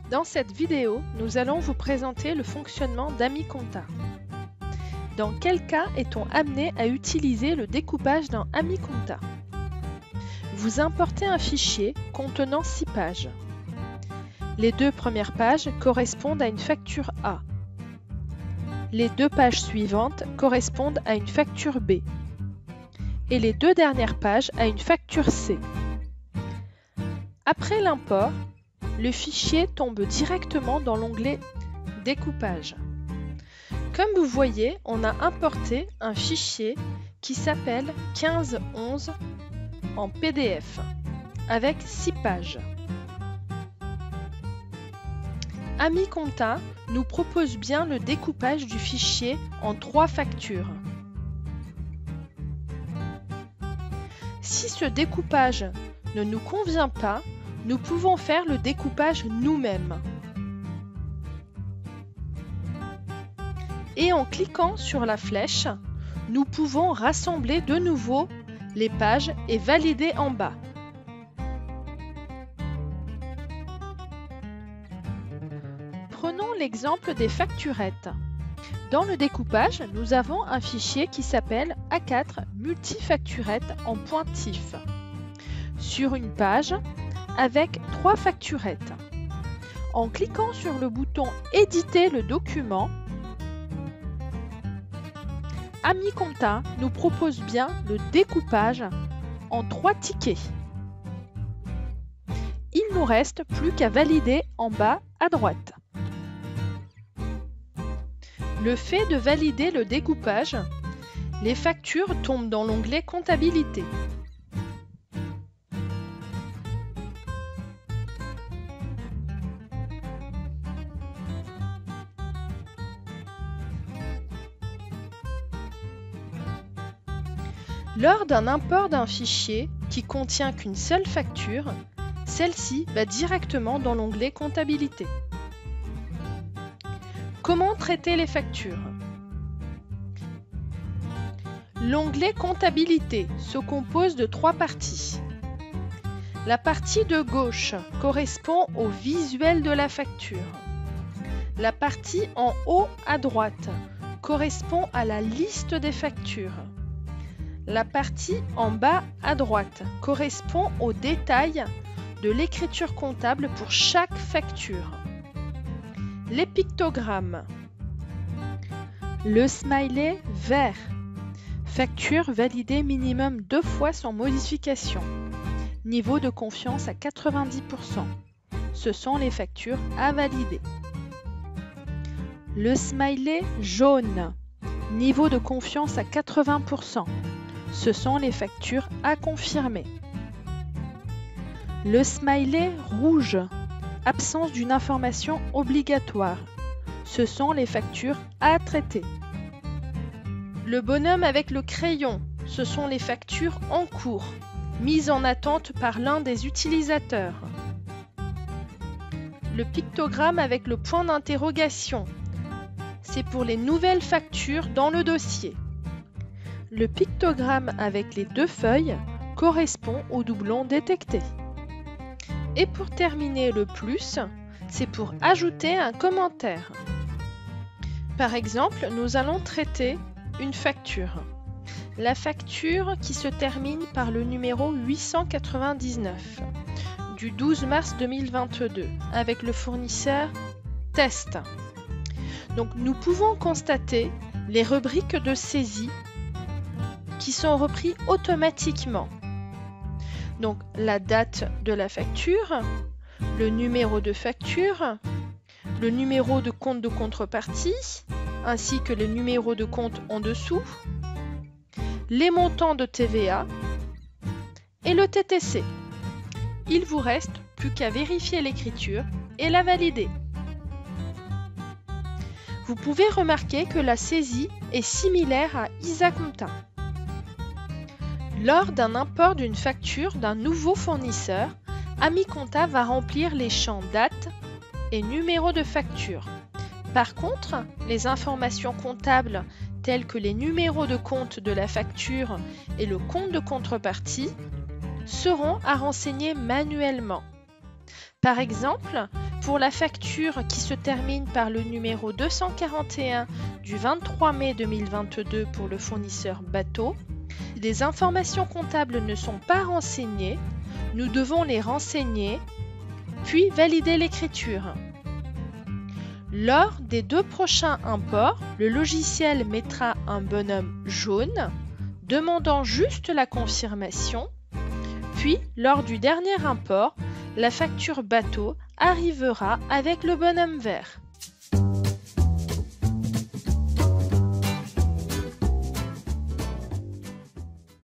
Dans cette vidéo, nous allons vous présenter le fonctionnement AmiConta. Dans quel cas est-on amené à utiliser le découpage dans AmiConta? Vous importez un fichier contenant 6 pages. Les 2 premières pages correspondent à une facture A. Les 2 pages suivantes correspondent à une facture B. Et les 2 dernières pages à une facture C. Après l'import, le fichier tombe directement dans l'onglet Découpage. Comme vous voyez, on a importé un fichier qui s'appelle 1511 en PDF avec 6 pages. AmiConta nous propose bien le découpage du fichier en 3 factures. Si ce découpage ne nous convient pas, nous pouvons faire le découpage nous-mêmes. Et en cliquant sur la flèche, nous pouvons rassembler de nouveau les pages et valider en bas. Prenons l'exemple des facturettes. Dans le découpage, nous avons un fichier qui s'appelle A4 multifacturette en pointif. Sur une page, avec 3 facturettes. En cliquant sur le bouton « Éditer le document », AmiConta nous propose bien le découpage en 3 tickets. Il ne nous reste plus qu'à valider en bas à droite. Le fait de valider le découpage, les factures tombent dans l'onglet Comptabilité. Lors d'un import d'un fichier qui contient qu'une seule facture, celle-ci va directement dans l'onglet Comptabilité. Comment traiter les factures? L'onglet Comptabilité se compose de 3 parties. La partie de gauche correspond au visuel de la facture. La partie en haut à droite correspond à la liste des factures. La partie en bas à droite correspond aux détails de l'écriture comptable pour chaque facture. Les pictogrammes. Le smiley vert. Facture validée minimum 2 fois sans modification. Niveau de confiance à 90%. Ce sont les factures à valider. Le smiley jaune. Niveau de confiance à 80%. Ce sont les factures à confirmer. Le smiley rouge, absence d'une information obligatoire. Ce sont les factures à traiter. Le bonhomme avec le crayon, ce sont les factures en cours, mises en attente par l'un des utilisateurs. Le pictogramme avec le point d'interrogation, c'est pour les nouvelles factures dans le dossier. Le pictogramme avec les 2 feuilles correspond au doublon détecté. Et pour terminer le plus, c'est pour ajouter un commentaire. Par exemple, nous allons traiter une facture. La facture qui se termine par le numéro 899 du 12 mars 2022 avec le fournisseur Test. Donc nous pouvons constater les rubriques de saisie qui sont repris automatiquement. Donc la date de la facture, le numéro de facture, le numéro de compte de contrepartie, ainsi que le numéro de compte en dessous, les montants de TVA et le TTC. Il vous reste plus qu'à vérifier l'écriture et la valider. Vous pouvez remarquer que la saisie est similaire à IsaConta. Lors d'un import d'une facture d'un nouveau fournisseur, AmiConta va remplir les champs date et numéro de facture. Par contre, les informations comptables telles que les numéros de compte de la facture et le compte de contrepartie seront à renseigner manuellement. Par exemple, pour la facture qui se termine par le numéro 241 du 23 mai 2022 pour le fournisseur bateau, si les informations comptables ne sont pas renseignées, nous devons les renseigner, puis valider l'écriture. Lors des 2 prochains imports, le logiciel mettra un bonhomme jaune, demandant juste la confirmation, puis lors du dernier import, la facture bateau arrivera avec le bonhomme vert.